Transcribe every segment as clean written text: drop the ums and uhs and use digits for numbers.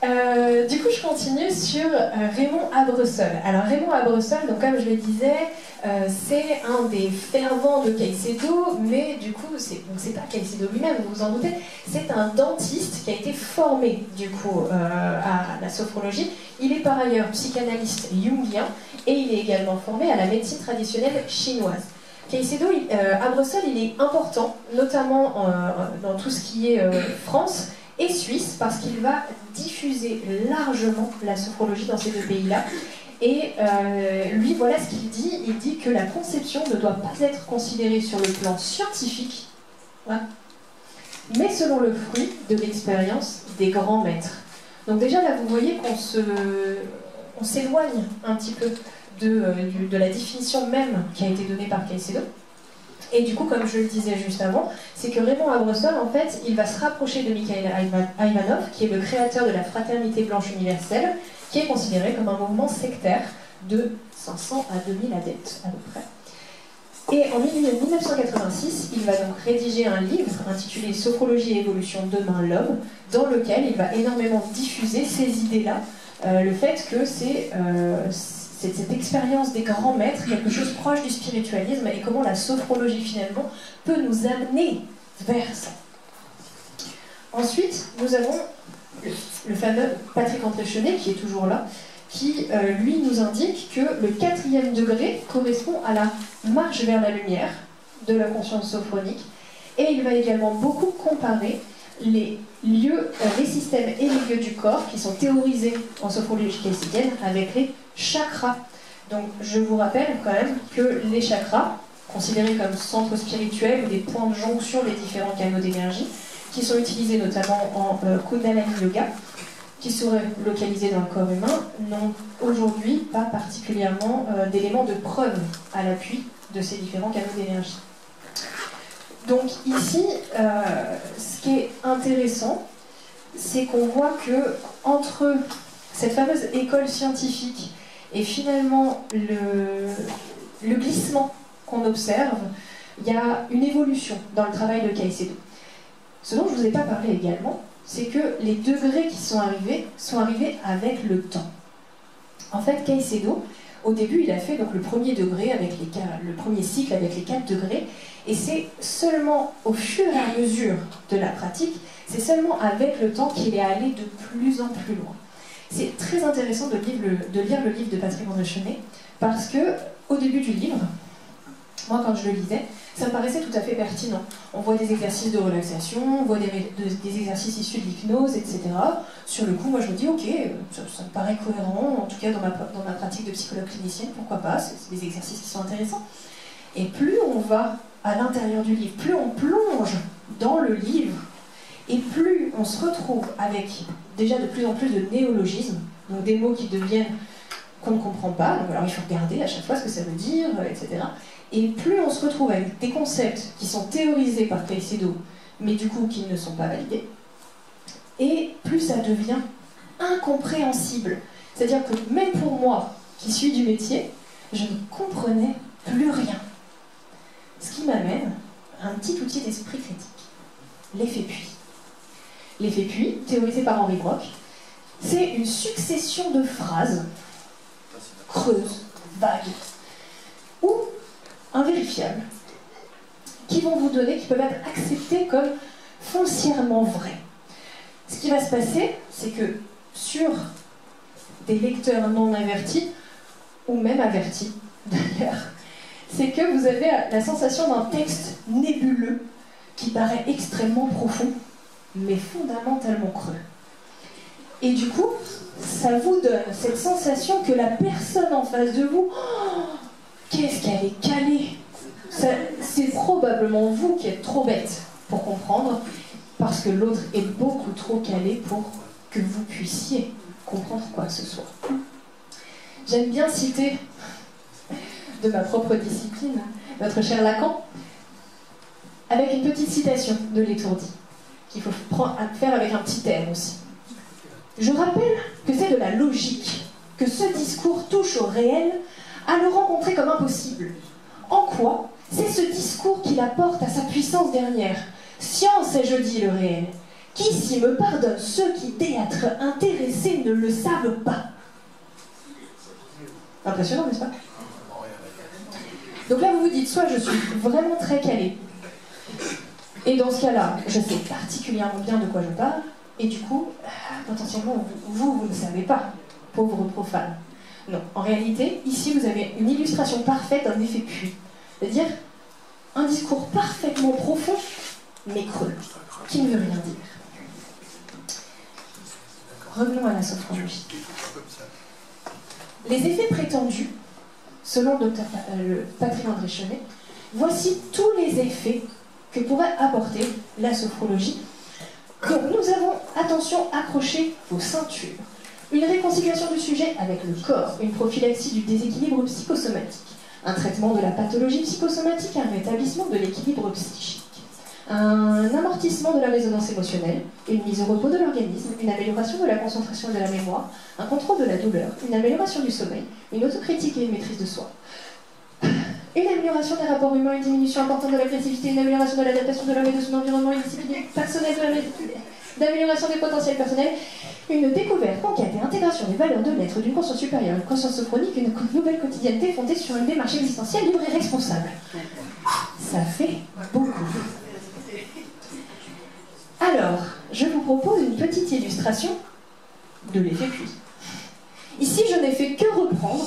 Du coup, je continue sur Raymond Abresol. Alors, Raymond Abresol, donc, comme je le disais, c'est un des fervents de Caicedo, mais du coup, c'est pas Caicedo lui-même, vous vous en doutez, c'est un dentiste qui a été formé, du coup, à la sophrologie. Il est par ailleurs psychanalyste jungien, et il est également formé à la médecine traditionnelle chinoise. Caicedo, Abresol, il est important, notamment dans tout ce qui est France, et Suisse, parce qu'il va diffuser largement la sophrologie dans ces deux pays-là. Et lui, voilà ce qu'il dit. Il dit que la conception ne doit pas être considérée sur le plan scientifique, hein, mais selon le fruit de l'expérience des grands maîtres. Donc déjà, là, vous voyez qu'on s'éloigne un petit peu de la définition même qui a été donnée par Caicedo. Et du coup, comme je le disais juste avant, c'est que Raymond Abresol, en fait, il va se rapprocher de Mikhail Aïvanhov, qui est le créateur de la Fraternité Blanche Universelle, qui est considéré comme un mouvement sectaire de 500 à 2000 adeptes, à peu près. Et en 1986, il va donc rédiger un livre intitulé « Sophrologie et évolution, demain l'homme », dans lequel il va énormément diffuser ces idées-là, le fait que c'est cette expérience des grands maîtres, quelque chose proche du spiritualisme, et comment la sophrologie finalement peut nous amener vers ça. Ensuite, nous avons le fameux Patrick Entrechenet, qui est toujours là, qui lui nous indique que le 4e degré correspond à la marche vers la lumière de la conscience sophronique, et il va également beaucoup comparer les lieux, les systèmes et les lieux du corps qui sont théorisés en sophrologie caïcédienne avec les chakras. Donc je vous rappelle quand même que les chakras, considérés comme centres spirituels ou des points de jonction des différents canaux d'énergie, qui sont utilisés notamment en Kundalini Yoga, qui seraient localisés dans le corps humain, n'ont aujourd'hui pas particulièrement d'éléments de preuve à l'appui de ces différents canaux d'énergie. Donc ici, ce qui est intéressant, c'est qu'on voit que entre cette fameuse école scientifique et finalement le glissement qu'on observe, il y a une évolution dans le travail de Caicedo. Ce dont je ne vous ai pas parlé également, c'est que les degrés qui sont arrivés avec le temps. En fait, Caicedo, au début, il a fait donc le premier degré avec le premier cycle avec les 4 degrés, et c'est seulement au fur et à mesure de la pratique, c'est seulement avec le temps qu'il est allé de plus en plus loin. C'est très intéressant de lire le livre de Patrick Entrechenet, parce que au début du livre, moi quand je le lisais, ça me paraissait tout à fait pertinent. On voit des exercices de relaxation, on voit des exercices issus de l'hypnose, etc. Sur le coup, moi je me dis, ok, ça me paraît cohérent, en tout cas dans ma pratique de psychologue clinicienne, pourquoi pas, c'est des exercices qui sont intéressants. Et plus on va à l'intérieur du livre, plus on plonge dans le livre, et plus on se retrouve avec déjà de plus en plus de néologismes, donc des mots qui deviennent qu'on ne comprend pas, donc alors il faut regarder à chaque fois ce que ça veut dire, etc. Et plus on se retrouve avec des concepts qui sont théorisés par Caicedo, mais du coup qui ne sont pas validés, et plus ça devient incompréhensible. C'est-à-dire que même pour moi, qui suis du métier, je ne comprenais plus rien. Ce qui m'amène à un petit outil d'esprit critique, l'effet puits. L'effet puits, théorisé par Henri Brock, c'est une succession de phrases creuses, vagues, ou invérifiables, qui vont vous donner, qui peuvent être acceptées comme foncièrement vraies. Ce qui va se passer, c'est que sur des lecteurs non avertis, ou même avertis d'ailleurs, c'est que vous avez la sensation d'un texte nébuleux qui paraît extrêmement profond, mais fondamentalement creux. Et du coup, ça vous donne cette sensation que la personne en face de vous, oh, qu'est-ce qu'elle est calée! C'est probablement vous qui êtes trop bête pour comprendre, parce que l'autre est beaucoup trop calé pour que vous puissiez comprendre quoi que ce soit. J'aime bien citer, de ma propre discipline, notre cher Lacan, avec une petite citation de l'étourdi, qu'il faut faire avec un petit air aussi. Je rappelle que c'est de la logique, que ce discours touche au réel à le rencontrer comme impossible. En quoi c'est ce discours qui l'apporte à sa puissance dernière. Science est, je dis, le réel. Qu'ici me pardonnent ceux qui, d'être intéressés, ne le savent pas. Impressionnant, n'est-ce pas? Donc là, vous vous dites, soit je suis vraiment très calée, et dans ce cas-là, je sais particulièrement bien de quoi je parle, et du coup, potentiellement, vous ne savez pas, pauvre profane. Non, en réalité, ici, vous avez une illustration parfaite d'un effet puits. C'est-à-dire un discours parfaitement profond, mais creux, qui ne veut rien dire. Revenons à la sophrologie. Les effets prétendus, selon le Dr Patrick André Chenet, voici tous les effets que pourrait apporter la sophrologie. Donc nous avons, attention, accroché vos ceintures. Une réconciliation du sujet avec le corps, une prophylaxie du déséquilibre psychosomatique, un traitement de la pathologie psychosomatique, un rétablissement de l'équilibre psychique, un amortissement de la résonance émotionnelle, une mise au repos de l'organisme, une amélioration de la concentration et de la mémoire, un contrôle de la douleur, une amélioration du sommeil, une autocritique et une maîtrise de soi. Une amélioration des rapports humains, une diminution importante de l'agressivité, une amélioration de l'adaptation de l'homme et de son environnement, une discipline personnelle d'amélioration des potentiels personnels, une découverte, conquête et intégration des valeurs de l'être, d'une conscience supérieure, une conscience sophronique, une nouvelle quotidienneté fondée sur une démarche existentielle libre et responsable. Ça fait beaucoup. Alors, je vous propose une petite illustration de l'effet puits. Ici, je n'ai fait que reprendre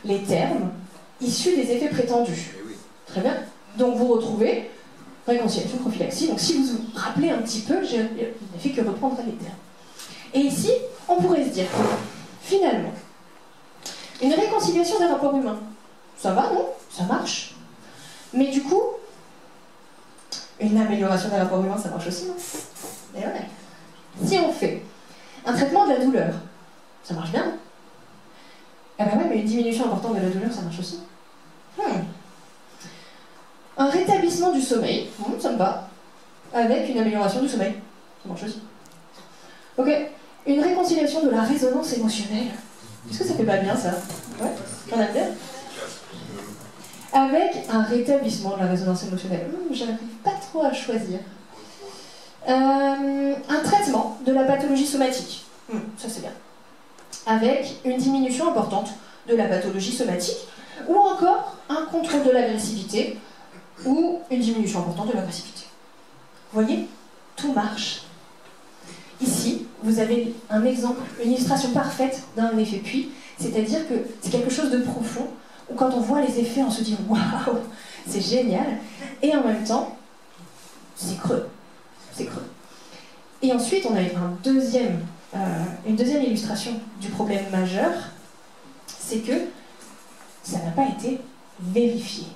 les termes issus des effets prétendus. Très bien. Donc vous retrouvez réconciliation, prophylaxie. Donc si vous vous rappelez un petit peu, je n'ai fait que reprendre les termes. Et ici, on pourrait se dire que, finalement, une réconciliation des rapports humains, ça va, non? Ça marche. Mais du coup, une amélioration des rapports humains, ça marche aussi, non? Et ouais. Si on fait un traitement de la douleur, ça marche bien, non? Ah ben ouais, mais une diminution importante de la douleur, ça marche aussi. Un rétablissement du sommeil, ça me va, avec une amélioration du sommeil, ça marche aussi. Ok, une réconciliation de la résonance émotionnelle, est-ce que ça fait pas bien ça? Ouais, on aime bien. Avec un rétablissement de la résonance émotionnelle, j'arrive pas trop à choisir. Un traitement de la pathologie somatique, ça c'est bien. Avec une diminution importante de la pathologie somatique, ou encore un contrôle de l'agressivité, ou une diminution importante de l'agressivité. Vous voyez, tout marche. Ici, vous avez un exemple, une illustration parfaite d'un effet puits, c'est-à-dire que c'est quelque chose de profond, où quand on voit les effets, on se dit « waouh, c'est génial !» et en même temps, c'est creux. C'est creux. Et ensuite, on a une deuxième illustration du problème majeur, c'est que ça n'a pas été vérifié.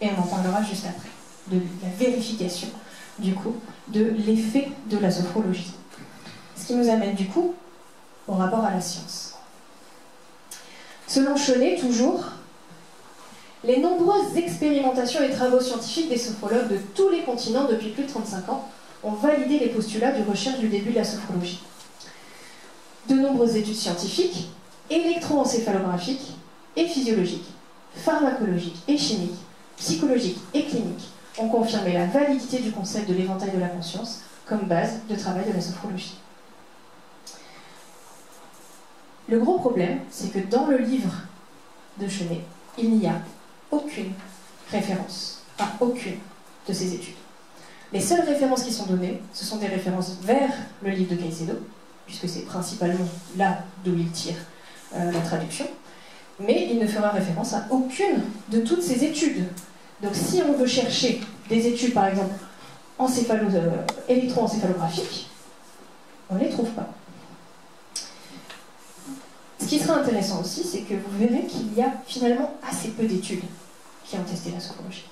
Et on en parlera juste après, de la vérification, du coup, de l'effet de la sophrologie. Ce qui nous amène, du coup, au rapport à la science. Selon Chenet, toujours, les nombreuses expérimentations et travaux scientifiques des sophrologues de tous les continents depuis plus de 35 ans ont validé les postulats de recherche du début de la sophrologie. De nombreuses études scientifiques, électroencéphalographiques et physiologiques, pharmacologiques et chimiques, psychologiques et cliniques ont confirmé la validité du concept de l'éventail de la conscience comme base de travail de la sophrologie. Le gros problème, c'est que dans le livre de Chenet, il n'y a aucune référence à aucune de ces études. Les seules références qui sont données, ce sont des références vers le livre de Caicedo, puisque c'est principalement là d'où il tire la traduction, mais il ne fera référence à aucune de toutes ces études. Donc si on veut chercher des études, par exemple, électroencéphalographiques, on ne les trouve pas. Ce qui sera intéressant aussi, c'est que vous verrez qu'il y a finalement assez peu d'études qui ont testé la sophrologie.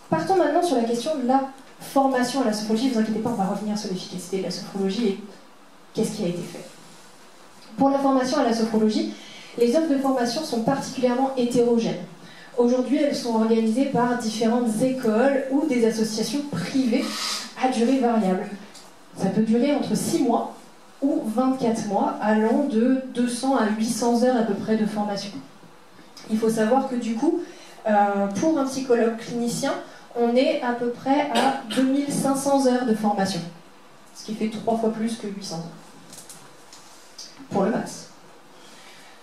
Partons maintenant sur la question de la formation à la sophrologie. Ne vous inquiétez pas, on va revenir sur l'efficacité de la sophrologie et qu'est-ce qui a été fait. Pour la formation à la sophrologie, les offres de formation sont particulièrement hétérogènes. Aujourd'hui, elles sont organisées par différentes écoles ou des associations privées à durée variable. Ça peut durer entre 6 mois ou 24 mois, allant de 200 à 800 heures à peu près de formation. Il faut savoir que du coup, pour un psychologue clinicien, on est à peu près à 2500 heures de formation, ce qui fait 3 fois plus que 800 heures pour le maths.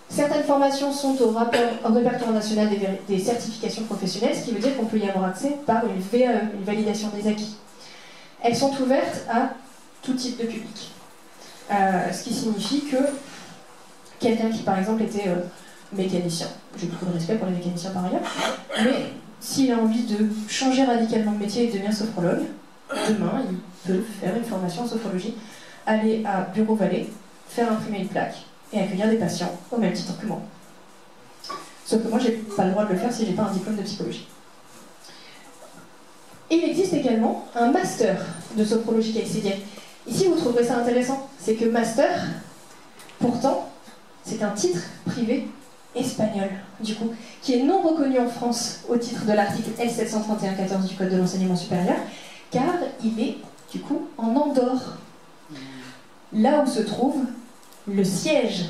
Certaines formations sont au répertoire national des certifications professionnelles, ce qui veut dire qu'on peut y avoir accès par une VAE, une validation des acquis. Elles sont ouvertes à tout type de public. Ce qui signifie que quelqu'un qui, par exemple, était mécanicien, j'ai beaucoup de respect pour les mécaniciens par ailleurs, mais s'il a envie de changer radicalement de métier et de devenir sophrologue, demain, il peut faire une formation en sophrologie, aller à Bureau Vallée, faire imprimer une plaque et accueillir des patients au même titre que moi. Sauf que moi, j'ai pas le droit de le faire si j'ai pas un diplôme de psychologie. Et il existe également un master de sophrologie caïcédienne. Ici, vous trouverez ça intéressant, c'est que master, pourtant, c'est un titre privé espagnol, du coup, qui est non reconnu en France au titre de l'article L731-14 du Code de l'enseignement supérieur, car il est, du coup, en Andorre, là où se trouve le siège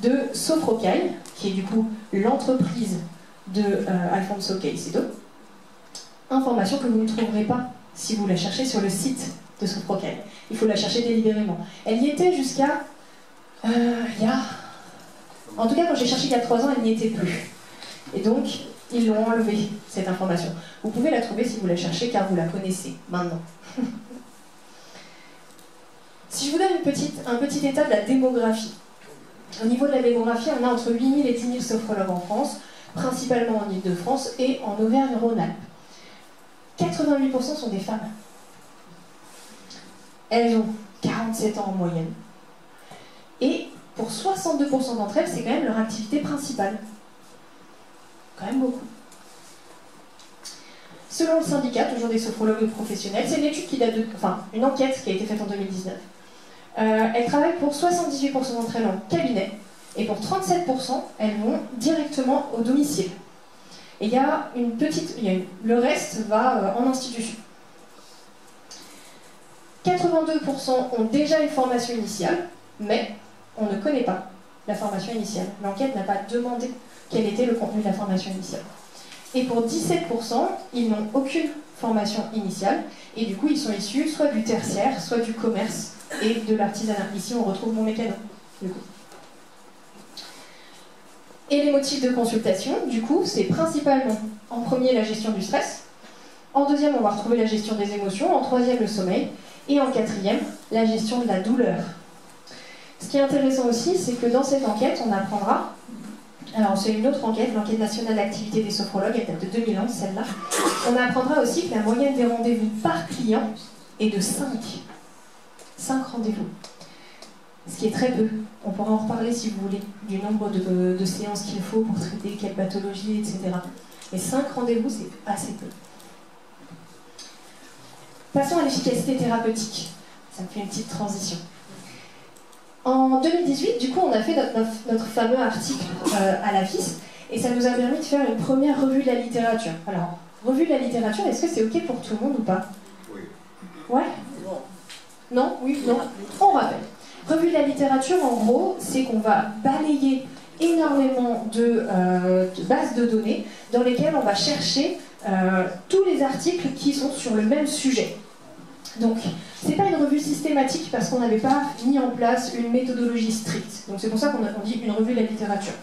de Sophrocaille, qui est du coup l'entreprise de Alfonso Caicedo, information que vous ne trouverez pas si vous la cherchez sur le site de Sophrocaille. Il faut la chercher délibérément. Elle y était jusqu'à... En tout cas, quand j'ai cherché il y a 3 ans, elle n'y était plus. Et donc, ils l'ont enlevée, cette information. Vous pouvez la trouver si vous la cherchez, car vous la connaissez maintenant. Si je vous donne un petit état de la démographie. Au niveau de la démographie, on a entre 8 000 et 10 000 sophrologues en France, principalement en Île-de-France et en Auvergne-Rhône-Alpes. 88% sont des femmes. Elles ont 47 ans en moyenne. Et pour 62% d'entre elles, c'est quand même leur activité principale. Quand même beaucoup. Selon le syndicat, toujours des sophrologues professionnels, c'est une étude qui date de... Enfin, une enquête qui a été faite en 2019. Elles travaillent pour 78% d'entre elles en cabinet, et pour 37%, elles vont directement au domicile. Et il y a une petite... le reste va en institution. 82% ont déjà une formation initiale, mais on ne connaît pas la formation initiale. L'enquête n'a pas demandé quel était le contenu de la formation initiale. Et pour 17%, ils n'ont aucune formation initiale, et du coup ils sont issus soit du tertiaire, soit du commerce et de l'artisanat. Ici on retrouve mon mécano, du coup. Et les motifs de consultation, du coup, c'est principalement, en premier, la gestion du stress, en deuxième, on va retrouver la gestion des émotions, en troisième, le sommeil, et en quatrième, la gestion de la douleur. Ce qui est intéressant aussi, c'est que dans cette enquête, on apprendra, alors c'est une autre enquête, l'enquête nationale d'activité des sophrologues, elle date de 2011, celle-là, on apprendra aussi que la moyenne des rendez-vous par client est de 5 rendez-vous. Ce qui est très peu. On pourra en reparler si vous voulez, du nombre de séances qu'il faut pour traiter quelle pathologie, etc. Mais 5 rendez-vous, c'est assez peu. Passons à l'efficacité thérapeutique. Ça me fait une petite transition. En 2018, du coup, on a fait notre fameux article à la FIS, et ça nous a permis de faire une première revue de la littérature. Alors, revue de la littérature, est-ce que c'est OK pour tout le monde ou pas? Oui. Ouais? Non? Oui? Non? On rappelle. Revue de la littérature, en gros, c'est qu'on va balayer énormément de bases de données dans lesquelles on va chercher tous les articles qui sont sur le même sujet. Donc, c'est pas une revue systématique parce qu'on n'avait pas mis en place une méthodologie stricte. Donc c'est pour ça qu'on dit une revue de la littérature.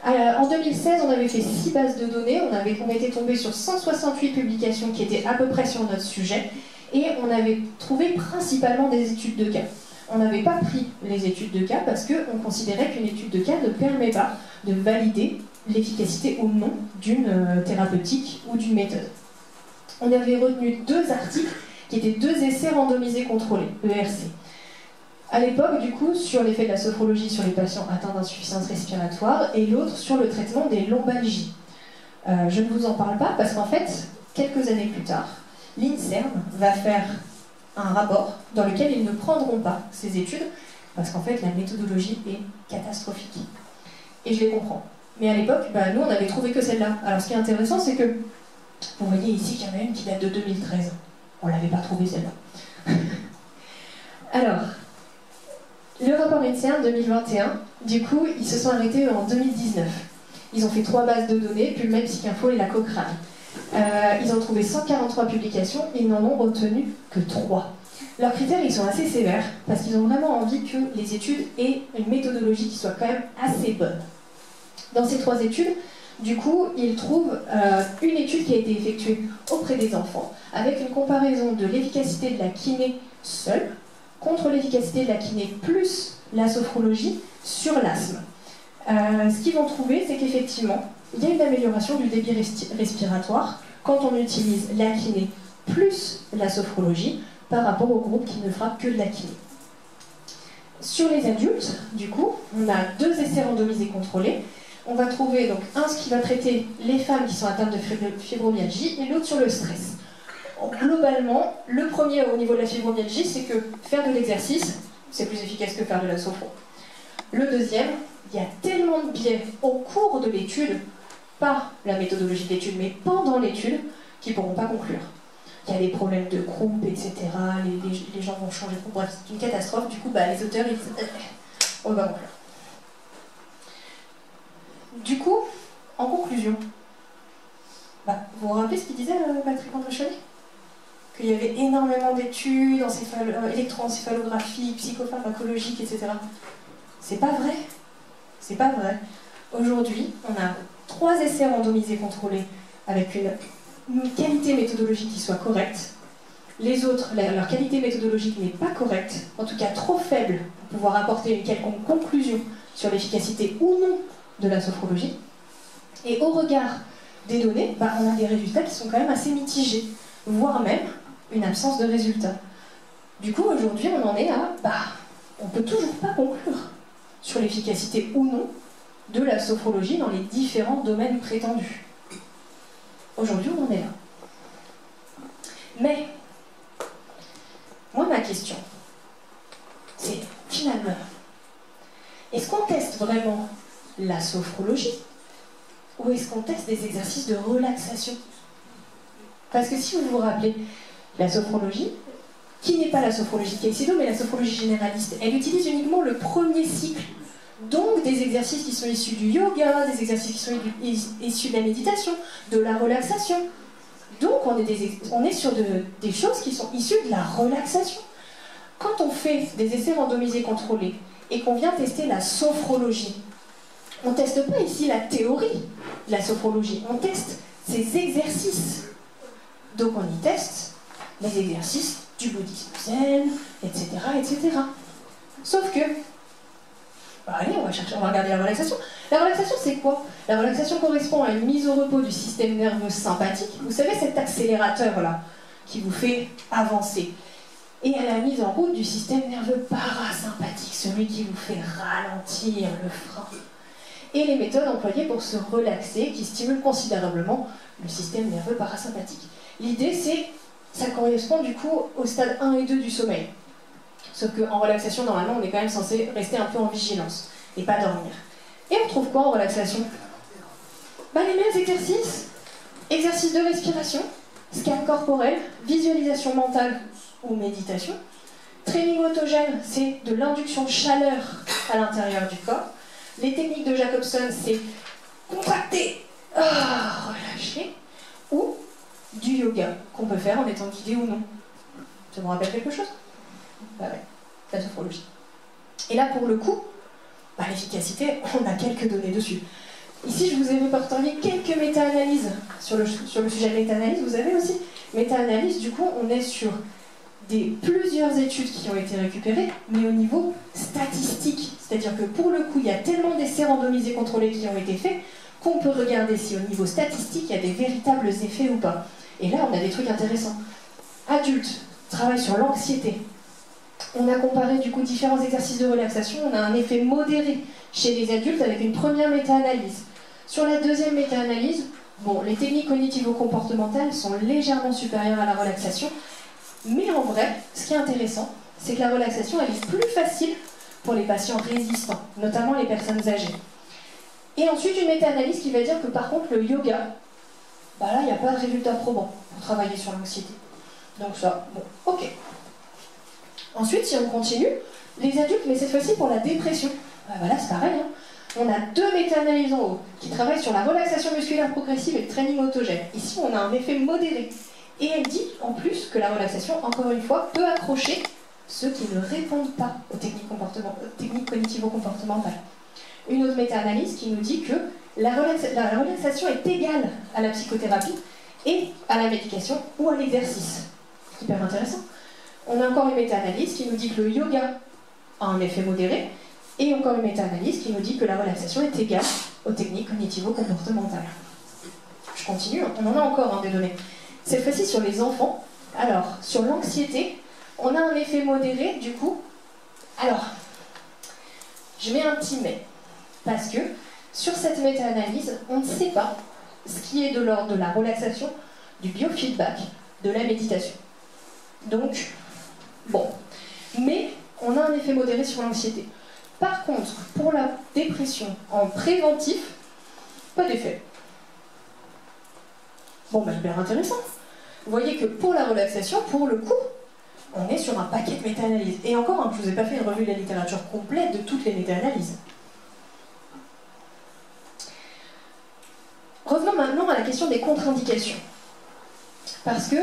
En 2016, on avait fait 6 bases de données, on était tombé sur 168 publications qui étaient à peu près sur notre sujet, et on avait trouvé principalement des études de cas. On n'avait pas pris les études de cas parce qu'on considérait qu'une étude de cas ne permet pas de valider l'efficacité ou non d'une thérapeutique ou d'une méthode. On avait retenu 2 articles qui étaient 2 essais randomisés contrôlés, ERC. À l'époque, du coup, sur l'effet de la sophrologie sur les patients atteints d'insuffisance respiratoire, et l'autre sur le traitement des lombalgies. Je ne vous en parle pas parce qu'en fait, quelques années plus tard, l'INSERM va faire un rapport dans lequel ils ne prendront pas ces études parce qu'en fait, la méthodologie est catastrophique. Et je les comprends. Mais à l'époque, nous, on n'avait trouvé que celle-là. Alors, ce qui est intéressant, c'est que vous voyez ici qu'il y en a une qui date de 2013. On ne l'avait pas trouvée, celle-là. Alors, le rapport INSERM 2021, du coup, ils se sont arrêtés en 2019. Ils ont fait 3 bases de données, puis le même Psychinfo et la Cochrane. Ils ont trouvé 143 publications, ils n'en ont retenu que 3. Leurs critères, ils sont assez sévères, parce qu'ils ont vraiment envie que les études aient une méthodologie qui soit quand même assez bonne. Dans ces 3 études, du coup, ils trouvent une étude qui a été effectuée auprès des enfants, avec une comparaison de l'efficacité de la kiné seule, contre l'efficacité de la kiné plus la sophrologie sur l'asthme. Ce qu'ils vont trouver, c'est qu'effectivement, il y a une amélioration du débit respiratoire quand on utilise la kiné plus la sophrologie par rapport au groupe qui ne fera que de la kiné. Sur les adultes, du coup, on a 2 essais randomisés contrôlés. On va trouver donc un qui va traiter les femmes qui sont atteintes de fibromyalgie et l'autre sur le stress. Globalement, le premier au niveau de la fibromyalgie, c'est que faire de l'exercice, c'est plus efficace que faire de la sophro. Le deuxième, il y a tellement de biais au cours de l'étude, pas la méthodologie d'étude, mais pendant l'étude, qu'ils ne pourront pas conclure. Il y a des problèmes de groupe, etc. Les gens vont changer de groupe. Bref, c'est une catastrophe. Du coup, les auteurs, on va conclure. Du coup, en conclusion, vous vous rappelez ce qu'il disait Patrick André-Cholet? Qu'il y avait énormément d'études électroencéphalographiques, psychopharmacologiques, etc. C'est pas vrai. C'est pas vrai. Aujourd'hui, on a 3 essais randomisés contrôlés avec une qualité méthodologique qui soit correcte. Les autres, leur qualité méthodologique n'est pas correcte, en tout cas trop faible pour pouvoir apporter une quelconque conclusion sur l'efficacité ou non de la sophrologie. Et au regard des données, on a des résultats qui sont quand même assez mitigés, voire même une absence de résultats. Du coup, aujourd'hui, on en est à, on ne peut toujours pas conclure sur l'efficacité ou non de la sophrologie dans les différents domaines prétendus. Aujourd'hui, on en est là. Mais, moi, ma question, c'est finalement, est-ce qu'on teste vraiment la sophrologie ou est-ce qu'on teste des exercices de relaxation? Parce que si vous vous rappelez, la sophrologie, qui n'est pas la sophrologie Caicedo, mais la sophrologie généraliste, elle utilise uniquement le premier cycle. Donc des exercices qui sont issus du yoga, des exercices qui sont issus de la méditation, de la relaxation. Donc on est sur des choses qui sont issues de la relaxation. Quand on fait des essais randomisés contrôlés et qu'on vient tester la sophrologie, on ne teste pas ici la théorie de la sophrologie, on teste ces exercices. Donc on y teste les exercices du bouddhisme zen, etc., etc. Sauf que, allez, on va regarder la relaxation. La relaxation, c'est quoi? La relaxation correspond à une mise au repos du système nerveux sympathique. Vous savez, cet accélérateur-là, qui vous fait avancer. Et à la mise en route du système nerveux parasympathique, celui qui vous fait ralentir le frein. Et les méthodes employées pour se relaxer, qui stimulent considérablement le système nerveux parasympathique. L'idée, c'est, ça correspond du coup au stade 1 et 2 du sommeil. Sauf qu'en relaxation, normalement, on est quand même censé rester un peu en vigilance et pas dormir. Et on trouve quoi en relaxation? Les mêmes exercices. Exercices de respiration, scan corporel, visualisation mentale ou méditation. Training autogène, c'est de l'induction de chaleur à l'intérieur du corps. Les techniques de Jacobson, c'est contracter, relâcher, ou du yoga qu'on peut faire en étant guidé ou non. Ça vous rappelle quelque chose? Ouais, la sophrologie. Et là, pour le coup, l'efficacité, on a quelques données dessus. Ici, je vous ai répertorié quelques méta-analyses sur le sujet de méta-analyse. Vous avez aussi méta-analyse, du coup, on est sur plusieurs études qui ont été récupérées, mais au niveau statistique. C'est-à-dire que pour le coup, il y a tellement d'essais randomisés contrôlés qui ont été faits qu'on peut regarder si au niveau statistique, il y a des véritables effets ou pas. Et là, on a des trucs intéressants. Adultes, travail sur l'anxiété. On a comparé du coup différents exercices de relaxation. On a un effet modéré chez les adultes avec une première méta-analyse. Sur la deuxième méta-analyse, les techniques cognitivo-comportementales sont légèrement supérieures à la relaxation. Mais en vrai, ce qui est intéressant, c'est que la relaxation, elle est plus facile pour les patients résistants, notamment les personnes âgées. Et ensuite, une méta-analyse qui va dire que par contre, le yoga, là, il n'y a pas de résultat probant pour travailler sur l'anxiété. Donc ça, ok. Ensuite, si on continue, les adultes, mais cette fois-ci pour la dépression. Là, c'est pareil. On a 2 méta-analyses en haut qui travaillent sur la relaxation musculaire progressive et le training autogène. Ici, on a un effet modéré. Et elle dit en plus que la relaxation, encore une fois, peut accrocher ceux qui ne répondent pas aux techniques cognitivo-comportementales. Une autre méta-analyse qui nous dit que la relaxation est égale à la psychothérapie et à la médication ou à l'exercice. Hyper intéressant. On a encore une méta-analyse qui nous dit que le yoga a un effet modéré, et encore une méta-analyse qui nous dit que la relaxation est égale aux techniques cognitivo-comportementales. Je continue, on en a encore des données. Cette fois-ci sur les enfants. Alors, sur l'anxiété, on a un effet modéré, du coup. Alors, je mets un petit mais, parce que sur cette méta-analyse, on ne sait pas ce qui est de l'ordre de la relaxation, du biofeedback, de la méditation. Donc, bon. Mais on a un effet modéré sur l'anxiété. Par contre, pour la dépression en préventif, pas d'effet. Bon, ben, hyper intéressant. Vous voyez que pour la relaxation, pour le coup, on est sur un paquet de méta-analyses. Et encore, je ne vous ai pas fait une revue de la littérature complète de toutes les méta-analyses. Revenons maintenant à la question des contre-indications. Parce que,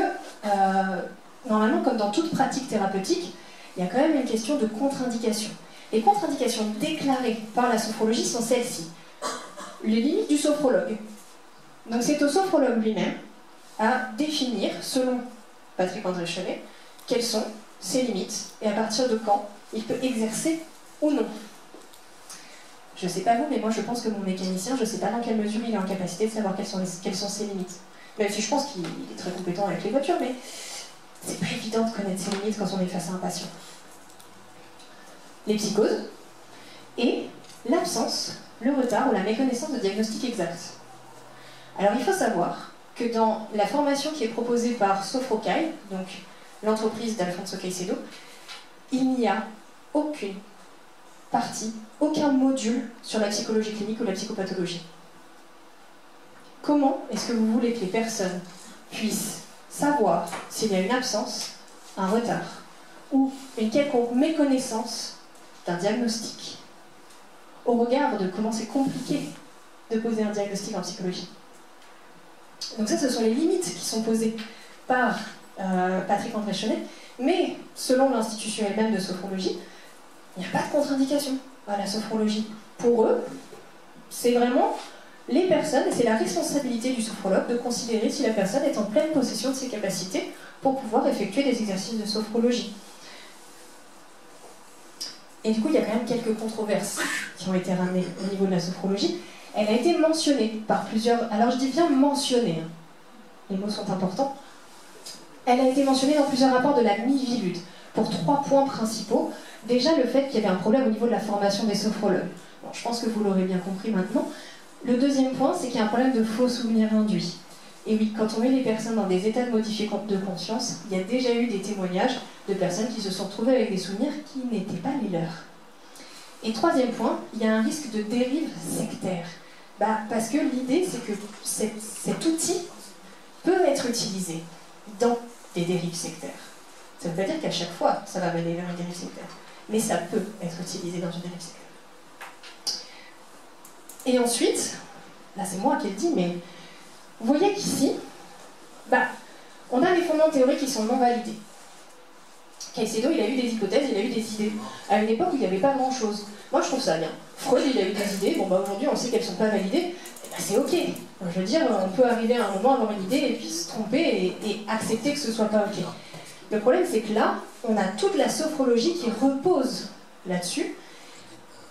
normalement, comme dans toute pratique thérapeutique, il y a quand même une question de contre-indication. Les contre-indications déclarées par la sophrologie sont celles-ci. Les limites du sophrologue. Donc c'est au sophrologue lui-même à définir, selon Patrick André-Chenet, quelles sont ses limites et à partir de quand il peut exercer ou non. Je ne sais pas vous, mais moi je pense que mon mécanicien, je ne sais pas dans quelle mesure il est en capacité de savoir quelles sont ses limites. Même si je pense qu'il est très compétent avec les voitures, mais c'est pas évident de connaître ses limites quand on est face à un patient. Les psychoses et l'absence, le retard ou la méconnaissance de diagnostic exact. Alors il faut savoir que dans la formation qui est proposée par Sophrocaille, donc l'entreprise d'Alfonso Caicedo, il n'y a aucune partie, aucun module sur la psychologie clinique ou la psychopathologie. Comment est-ce que vous voulez que les personnes puissent savoir s'il y a une absence, un retard ou une quelconque méconnaissance d'un diagnostic, au regard de comment c'est compliqué de poser un diagnostic en psychologie. Donc ça, ce sont les limites qui sont posées par Patrick André-Chenet, mais selon l'institution elle-même de sophrologie, il n'y a pas de contre-indication à la sophrologie. Pour eux, c'est vraiment les personnes, et c'est la responsabilité du sophrologue de considérer si la personne est en pleine possession de ses capacités pour pouvoir effectuer des exercices de sophrologie. Et du coup, il y a quand même quelques controverses qui ont été ramenées au niveau de la sophrologie. Elle a été mentionnée par plusieurs... Alors je dis bien mentionnée, les mots sont importants. Elle a été mentionnée dans plusieurs rapports de la MIVILUD, pour 3 points principaux. Déjà, le fait qu'il y avait un problème au niveau de la formation des sophrologues. Bon, je pense que vous l'aurez bien compris maintenant. Le deuxième point, c'est qu'il y a un problème de faux souvenirs induits. Et oui, quand on met les personnes dans des états de modifiés de conscience, il y a déjà eu des témoignages de personnes qui se sont retrouvées avec des souvenirs qui n'étaient pas les leurs. Et troisième point, il y a un risque de dérive sectaire. Parce que l'idée, c'est que cet outil peut être utilisé dans des dérives sectaires. Ça ne veut pas dire qu'à chaque fois, ça va mener vers une dérive sectaire. Mais ça peut être utilisé dans une dérive sectaire. Et ensuite, là c'est moi qui le dis, mais vous voyez qu'ici, on a des fondements théoriques qui sont non validés. Caicedo, il a eu des hypothèses, il a eu des idées, à une époque où il n'y avait pas grand-chose. Moi, je trouve ça bien. Freud, il a eu des idées, aujourd'hui, on sait qu'elles ne sont pas validées, c'est ok. Je veux dire, on peut arriver à un moment, avoir une idée, et puis se tromper, et accepter que ce ne soit pas ok. Le problème, c'est que là, on a toute la sophrologie qui repose là-dessus,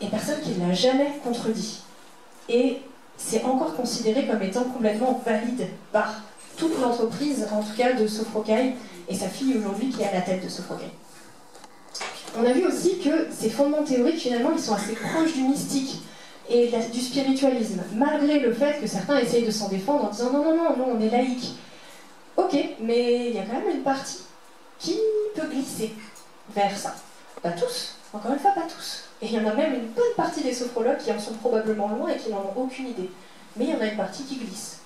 et personne qui ne l'a jamais contredit. Et c'est encore considéré comme étant complètement valide par toute l'entreprise, en tout cas de Sophrocaille, et sa fille aujourd'hui qui est à la tête de Sophrocaille. On a vu aussi que ces fondements théoriques, finalement, ils sont assez proches du mystique et du spiritualisme, malgré le fait que certains essayent de s'en défendre en disant non, on est laïque. Ok, mais il y a quand même une partie qui peut glisser vers ça. Pas tous, encore une fois, pas tous. Et il y en a même une bonne partie des sophrologues qui en sont probablement loin et qui n'en ont aucune idée. Mais il y en a une partie qui glisse.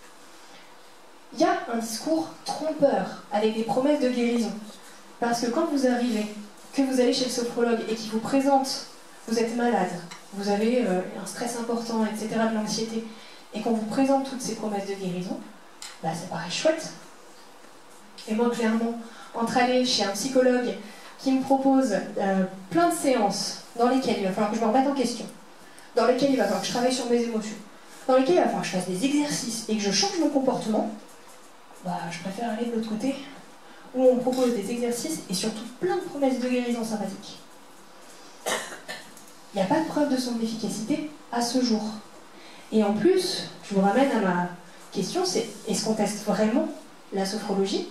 Il y a un discours trompeur avec des promesses de guérison. Parce que quand vous arrivez, que vous allez chez le sophrologue et qu'il vous présente vous êtes malade, vous avez un stress important, etc., de l'anxiété, et qu'on vous présente toutes ces promesses de guérison, bah, ça paraît chouette. Et moi, clairement, entre aller chez un psychologue qui me propose plein de séances dans lesquelles il va falloir que je me remette en question, dans lesquelles il va falloir que je travaille sur mes émotions, dans lesquelles il va falloir que je fasse des exercices et que je change mon comportement, bah, je préfère aller de l'autre côté, où on me propose des exercices et surtout plein de promesses de guérison sympathiques. Il n'y a pas de preuve de son efficacité à ce jour. Et en plus, je vous ramène à ma question, c'est est-ce qu'on teste vraiment la sophrologie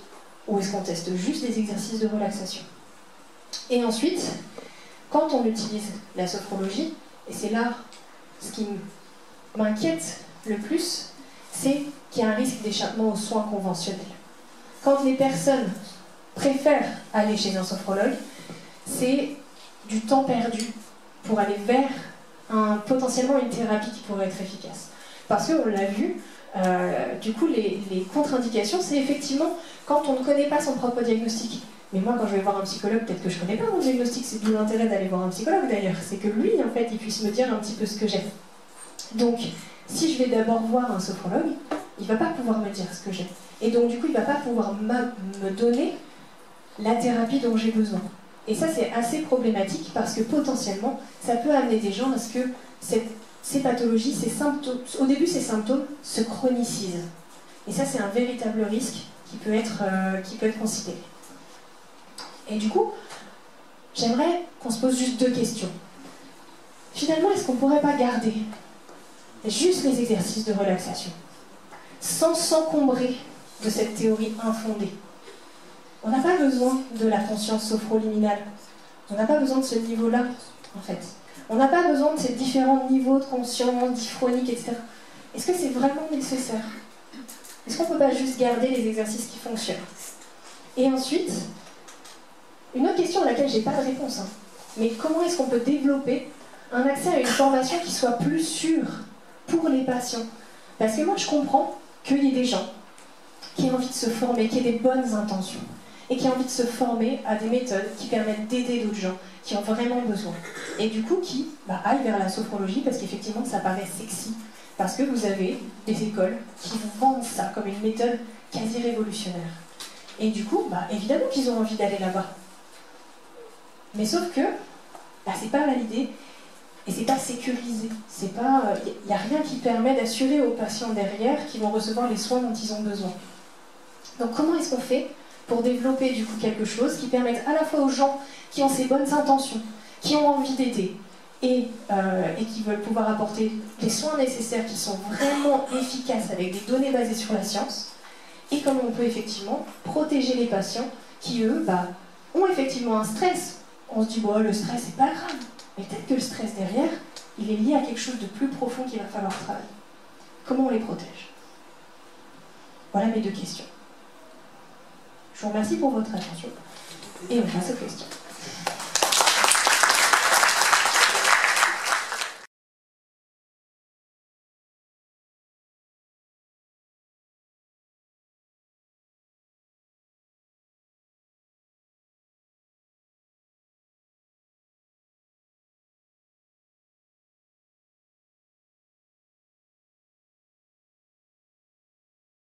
ou est-ce qu'on teste juste des exercices de relaxation? Et ensuite, quand on utilise la sophrologie, et c'est là ce qui m'inquiète le plus, c'est qu'il y a un risque d'échappement aux soins conventionnels. Quand les personnes préfèrent aller chez un sophrologue, c'est du temps perdu pour aller vers potentiellement une thérapie qui pourrait être efficace. Parce qu'on l'a vu, du coup, les contre-indications, c'est effectivement quand on ne connaît pas son propre diagnostic. Mais moi, quand je vais voir un psychologue, peut-être que je ne connais pas mon diagnostic, c'est d'où l'intérêt d'aller voir un psychologue d'ailleurs, c'est que lui, en fait, il puisse me dire un petit peu ce que j'ai. Donc, si je vais d'abord voir un sophrologue, il ne va pas pouvoir me dire ce que j'ai. Et donc, du coup, il ne va pas pouvoir me donner la thérapie dont j'ai besoin. Et ça, c'est assez problématique parce que potentiellement, ça peut amener des gens à ce que ces pathologies, ces symptômes, au début, ces symptômes se chronicisent. Et ça, c'est un véritable risque qui peut être considéré. Et du coup, j'aimerais qu'on se pose juste deux questions. Finalement, est-ce qu'on ne pourrait pas garder juste les exercices de relaxation, sans s'encombrer de cette théorie infondée? On n'a pas besoin de la conscience sophroliminale. On n'a pas besoin de ce niveau-là, en fait. On n'a pas besoin de ces différents niveaux de conscience, diphronique, etc. Est-ce que c'est vraiment nécessaire? Est-ce qu'on ne peut pas juste garder les exercices qui fonctionnent? Et ensuite, une autre question à laquelle je n'ai pas de réponse, hein, mais comment est-ce qu'on peut développer un accès à une formation qui soit plus sûre pour les patients? Parce que moi, je comprends qu'il y ait des gens qui aient envie de se former, qui aient des bonnes intentions, et qui aient envie de se former à des méthodes qui permettent d'aider d'autres gens qui ont vraiment besoin. Et du coup, qui aillent vers la sophrologie, parce qu'effectivement, ça paraît sexy. Parce que vous avez des écoles qui vous vendent ça comme une méthode quasi révolutionnaire. Et du coup, évidemment qu'ils ont envie d'aller là-bas. Mais sauf que, c'est pas validé, et c'est pas sécurisé. Il n'y a rien qui permet d'assurer aux patients derrière qu'ils vont recevoir les soins dont ils ont besoin. Donc comment est-ce qu'on fait pour développer du coup quelque chose qui permette à la fois aux gens qui ont ces bonnes intentions, qui ont envie d'aider et qui veulent pouvoir apporter les soins nécessaires qui sont vraiment efficaces avec des données basées sur la science, et comment on peut effectivement protéger les patients qui, eux, ont effectivement un stress. On se dit, le stress, c'est pas grave. Mais peut-être que le stress derrière, il est lié à quelque chose de plus profond qu'il va falloir travailler. Comment on les protège? Voilà mes deux questions. Je vous remercie pour votre attention et on passe aux questions.